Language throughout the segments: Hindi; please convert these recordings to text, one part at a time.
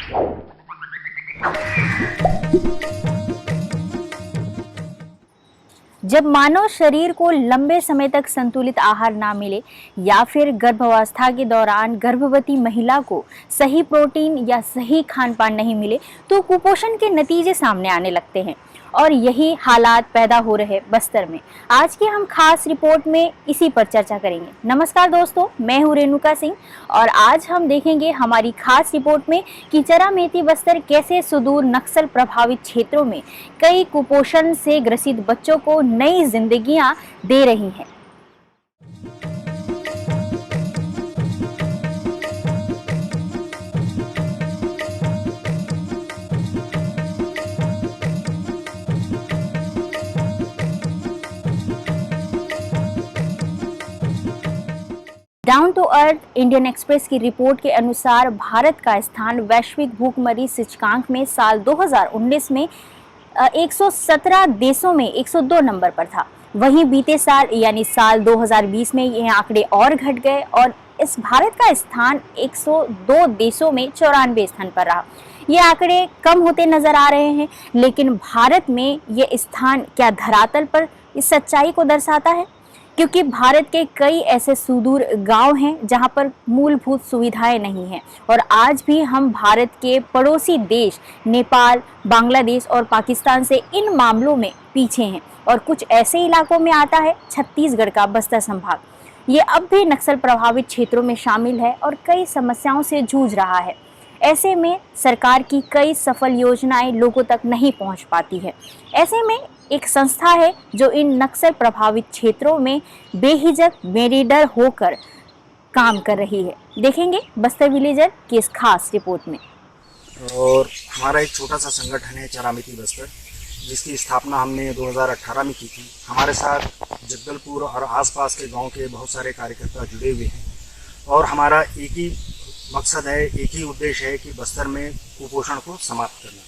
जब मानव शरीर को लंबे समय तक संतुलित आहार ना मिले या फिर गर्भावस्था के दौरान गर्भवती महिला को सही प्रोटीन या सही खान पान नहीं मिले तो कुपोषण के नतीजे सामने आने लगते हैं और यही हालात पैदा हो रहे बस्तर में। आज की हम खास रिपोर्ट में इसी पर चर्चा करेंगे। नमस्कार दोस्तों, मैं हूं रेणुका सिंह और आज हम देखेंगे हमारी खास रिपोर्ट में कि चरामेती बस्तर कैसे सुदूर नक्सल प्रभावित क्षेत्रों में कई कुपोषण से ग्रसित बच्चों को नई जिंदगियां दे रही हैं। Down to Earth Indian Express की रिपोर्ट के अनुसार भारत का स्थान वैश्विक भूखमरी सूचकांक में साल 2019 में 117 देशों में 102 नंबर पर था। वहीं बीते साल यानी साल 2020 में यह आंकड़े और घट गए और इस भारत का स्थान 102 देशों में 94 स्थान पर रहा। ये आंकड़े कम होते नजर आ रहे हैं, लेकिन भारत में ये स्थान क्या धरातल पर इस सच्चाई को दर्शाता है? क्योंकि भारत के कई ऐसे सुदूर गांव हैं जहां पर मूलभूत सुविधाएं नहीं हैं और आज भी हम भारत के पड़ोसी देश नेपाल, बांग्लादेश और पाकिस्तान से इन मामलों में पीछे हैं। और कुछ ऐसे इलाकों में आता है छत्तीसगढ़ का बस्तर संभाग, ये अब भी नक्सल प्रभावित क्षेत्रों में शामिल है और कई समस्याओं से जूझ रहा है। ऐसे में सरकार की कई सफल योजनाएं लोगों तक नहीं पहुंच पाती है। ऐसे में एक संस्था है जो इन नक्सल प्रभावित क्षेत्रों में बेहिचक बेनिडर होकर काम कर रही है। देखेंगे बस्तर विलेजर की इस खास रिपोर्ट में। और हमारा एक छोटा सा संगठन है चरामेती बस्तर, जिसकी स्थापना हमने 2018 में की थी। हमारे साथ जगदलपुर और आसपास के गांव के बहुत सारे कार्यकर्ता जुड़े हुए हैं और हमारा एक ही मकसद है, एक ही उद्देश्य है कि बस्तर में कुपोषण को समाप्त करना।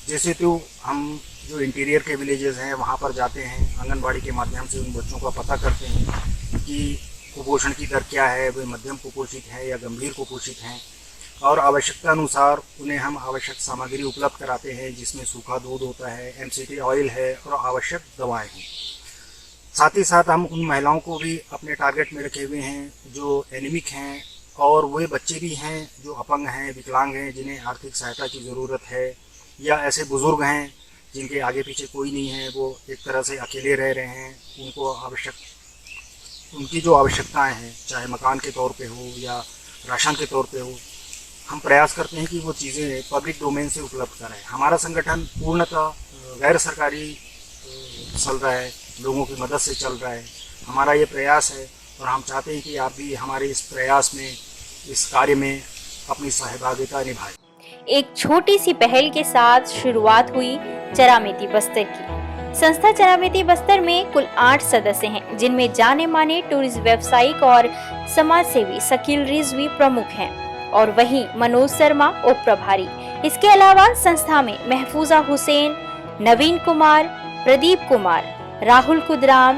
जैसे तो हम जो इंटीरियर के विलेजेस हैं वहाँ पर जाते हैं, आंगनबाड़ी के माध्यम से उन बच्चों का पता करते हैं कि कुपोषण की दर क्या है, वे मध्यम कुपोषित हैं या गंभीर कुपोषित हैं, और आवश्यकता अनुसार उन्हें हम आवश्यक सामग्री उपलब्ध कराते हैं, जिसमें सूखा दूध होता है, MCT ऑयल है और आवश्यक दवाएं हैं। साथ ही साथ हम उन महिलाओं को भी अपने टारगेट में रखे हुए हैं जो एनीमिक हैं, और वे बच्चे भी हैं जो अपंग हैं, विकलांग हैं, जिन्हें आर्थिक सहायता की ज़रूरत है, या ऐसे बुज़ुर्ग हैं जिनके आगे पीछे कोई नहीं है, वो एक तरह से अकेले रह रहे हैं। उनकी जो आवश्यकताएं हैं, चाहे मकान के तौर पे हो या राशन के तौर पे हो, हम प्रयास करते हैं कि वो चीज़ें पब्लिक डोमेन से उपलब्ध कराएं। हमारा संगठन पूर्णतः गैर सरकारी चल रहा है, लोगों की मदद से चल रहा है। हमारा ये प्रयास है और हम चाहते हैं कि आप भी हमारे इस प्रयास में, इस कार्य में अपनी सहभागिता निभाएं। एक छोटी सी पहल के साथ शुरुआत हुई चरामेती बस्तर की। संस्था चरामेती बस्तर में कुल 8 सदस्य हैं, जिनमें जाने माने टूरिस्ट व्यावसायिक और समाज सेवी शकील रिजवी प्रमुख हैं और वहीं मनोज शर्मा उप प्रभारी। इसके अलावा संस्था में महफूजा हुसैन, नवीन कुमार, प्रदीप कुमार, राहुल कुदराम,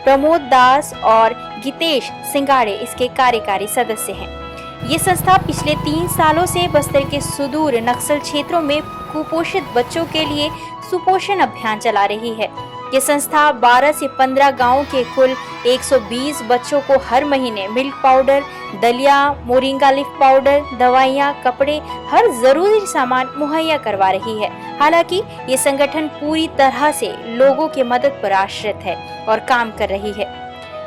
प्रमोद दास और गीतेश सिंगाड़े इसके कार्यकारी सदस्य हैं। ये संस्था पिछले 3 सालों से बस्तर के सुदूर नक्सल क्षेत्रों में कुपोषित बच्चों के लिए सुपोषण अभियान चला रही है। ये संस्था 12 से 15 गांवों के कुल 120 बच्चों को हर महीने मिल्क पाउडर, दलिया, मोरिंगा लीफ पाउडर, दवाइयाँ, कपड़े, हर जरूरी सामान मुहैया करवा रही है। हालांकि ये संगठन पूरी तरह से लोगों की मदद पर आश्रित है और काम कर रही है।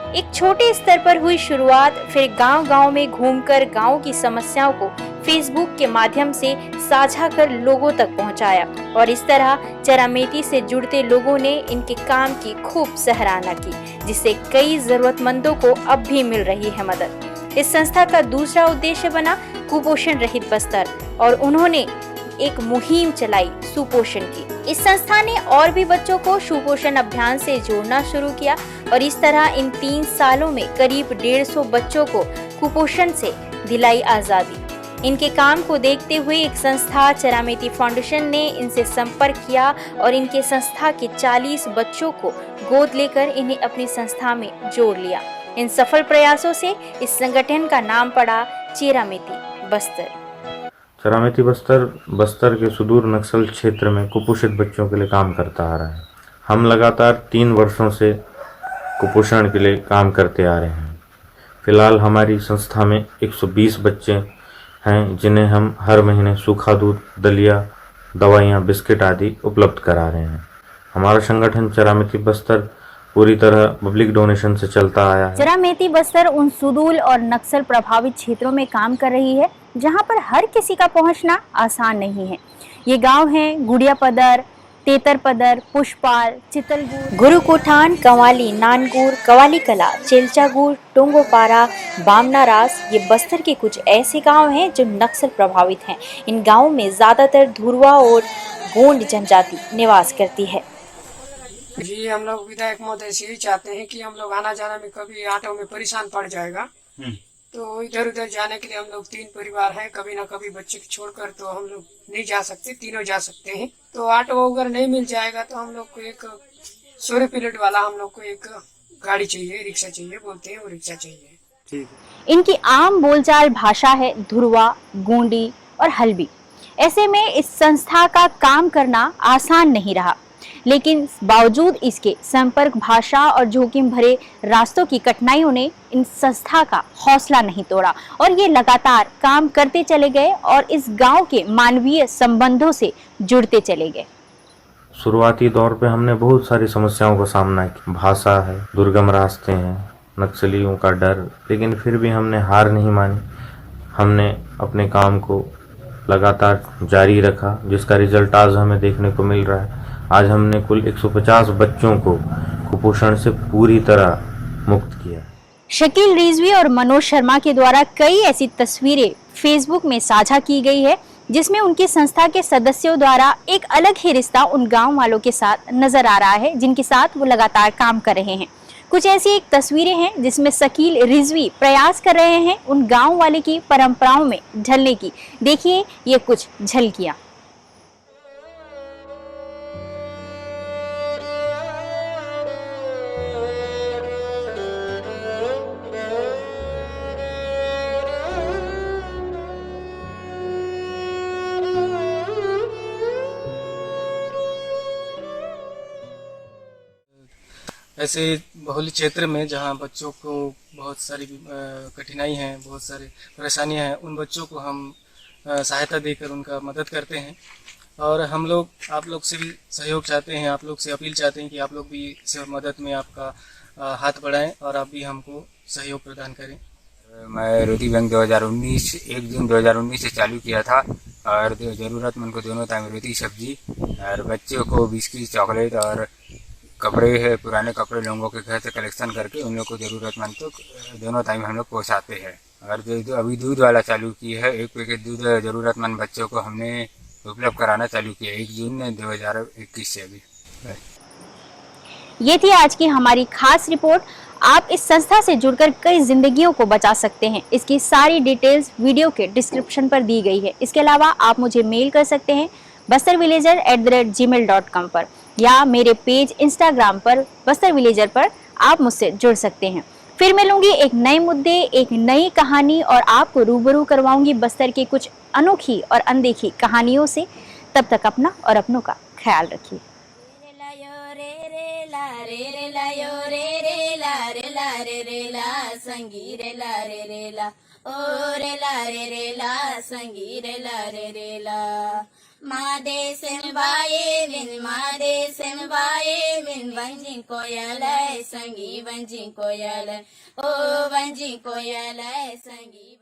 एक छोटे स्तर पर हुई शुरुआत फिर गांव-गांव में घूमकर गांव की समस्याओं को फेसबुक के माध्यम से साझा कर लोगों तक पहुंचाया और इस तरह चरामेती से जुड़ते लोगों ने इनके काम की खूब सराहना की, जिससे कई जरूरतमंदों को अब भी मिल रही है मदद। इस संस्था का दूसरा उद्देश्य बना कुपोषण रहित बस्तर और उन्होंने एक मुहिम चलाई सुपोषण की। इस संस्था ने और भी बच्चों को सुपोषण अभियान से जोड़ना शुरू किया और इस तरह इन 3 सालों में करीब 150 बच्चों को कुपोषण से दिलाई आजादी। इनके काम को देखते हुए एक संस्था चरामेती फाउंडेशन ने इनसे संपर्क किया और इनके संस्था के 40 बच्चों को गोद लेकर इन्हें अपनी संस्था में जोड़ लिया। इन सफल प्रयासों से इस संगठन का नाम पड़ा चरामेती बस्तर। चरामिती बस्तर के सुदूर नक्सल क्षेत्र में कुपोषित बच्चों के लिए काम करता आ रहा है। हम लगातार 3 वर्षों से कुपोषण के लिए काम करते आ रहे हैं। फिलहाल हमारी संस्था में 120 बच्चे हैं जिन्हें हम हर महीने सूखा दूध, दलिया, दवाइयाँ, बिस्किट आदि उपलब्ध करा रहे हैं। हमारा संगठन चरामिती बस्तर पूरी तरह पब्लिक डोनेशन से चलता आया है। चरामेती बस्तर उन सुदूर और नक्सल प्रभावित क्षेत्रों में काम कर रही है जहां पर हर किसी का पहुंचना आसान नहीं है। ये गांव हैं गुड़िया पदर, तेतर पदर, पुष्पाल, चितलगुर, गुरुकोठान, कंवाली, नानगुर, कवाली कला, चिलचागुर, टोंगोपारा, बामनारास। ये बस्तर के कुछ ऐसे गांव हैं जो नक्सल प्रभावित हैं। इन गांवों में ज्यादातर धुरवा और गोंड जनजाति निवास करती है। जी हम लोग विधायक महोदय से यही चाहते हैं कि हम लोग आना जाना में कभी ऑटो में परेशान पड़ जाएगा, तो इधर उधर जाने के लिए हम लोग 3 परिवार हैं, कभी ना कभी बच्चे को छोड़कर तो हम लोग नहीं जा सकते, तीनों जा सकते हैं। तो ऑटो अगर नहीं मिल जाएगा तो हम लोग को एक 16 पीरियड वाला हम लोग को एक गाड़ी चाहिए, रिक्शा चाहिए, बोलते हैं वो रिक्शा चाहिए। ठीक। इनकी आम बोलचाल भाषा है धुरवा, गोंडी और हल्बी। ऐसे में इस संस्था का काम करना आसान नहीं रहा, लेकिन बावजूद इसके संपर्क भाषा और जोखिम भरे रास्तों की कठिनाइयों ने इन संस्था का हौसला नहीं तोड़ा और ये लगातार काम करते चले गए और इस गांव के मानवीय संबंधों से जुड़ते चले गए। शुरुआती दौर पे हमने बहुत सारी समस्याओं का सामना किया। भाषा है, दुर्गम रास्ते हैं, नक्सलियों का डर, लेकिन फिर भी हमने हार नहीं मानी। हमने अपने काम को लगातार जारी रखा, जिसका रिजल्ट आज हमें देखने को मिल रहा है। आज हमने कुल 150 बच्चों को कुपोषण से पूरी तरह मुक्त किया। शकील रिजवी और मनोज शर्मा के द्वारा कई ऐसी तस्वीरें फेसबुक में साझा की गई है जिसमें उनकी संस्था के सदस्यों द्वारा एक अलग ही रिश्ता उन गांव वालों के साथ नजर आ रहा है जिनके साथ वो लगातार काम कर रहे हैं। कुछ ऐसी एक तस्वीरें हैं जिसमें शकील रिजवी प्रयास कर रहे हैं उन गांव वाले की परंपराओं में ढलने की। देखिए ये कुछ झलकियां। ऐसे बहुल क्षेत्र में जहाँ बच्चों को बहुत सारी कठिनाई हैं, बहुत सारी परेशानियां हैं, उन बच्चों को हम सहायता देकर उनका मदद करते हैं। और हम लोग आप लोग से भी सहयोग चाहते हैं, आप लोग से अपील चाहते हैं कि आप लोग भी इस मदद में आपका हाथ बढ़ाएं और आप भी हमको सहयोग प्रदान करें। मैं रोटी बैंक 2019 1 जून 2019 से चालू किया था और ज़रूरतमंद को दोनों टाइम रोटी, सब्जी और बच्चों को बिस्किट, चॉकलेट और कपड़े है, पुराने कपड़े लोगों के घर से कलेक्शन करके उन लोग को ज़रूरतमंद तो दोनों टाइम हम लोग पहुँचाते हैं। और जो अभी दूध वाला चालू किया है, 1 पैकेट दूध ज़रूरतमंद बच्चों को हमने उपलब्ध कराना चालू किया 1 जून 2021 से अभी। ये थी आज की हमारी खास रिपोर्ट। आप इस संस्था से जुड़कर कई जिंदगियों को बचा सकते हैं। इसकी सारी डिटेल्स वीडियो के डिस्क्रिप्शन पर दी गई है। इसके अलावा आप मुझे मेल कर सकते हैं bastarvillager@gmail.com पर या मेरे पेज इंस्टाग्राम पर बस्तर विलेजर पर आप मुझसे जुड़ सकते हैं। फिर मिलूंगी एक नए मुद्दे, एक नई कहानी और आपको रूबरू करवाऊंगी बस्तर के कुछ अनोखी और अनदेखी कहानियों से। तब तक अपना और अपनों का ख्याल रखिए। संगी रे ला रे रे ला ओ रे ला रे ला संगी रे ला मादे सेन बाये विन वंजी कोयल संगी वंजी कोयल ओ वंजी कोयल संगी।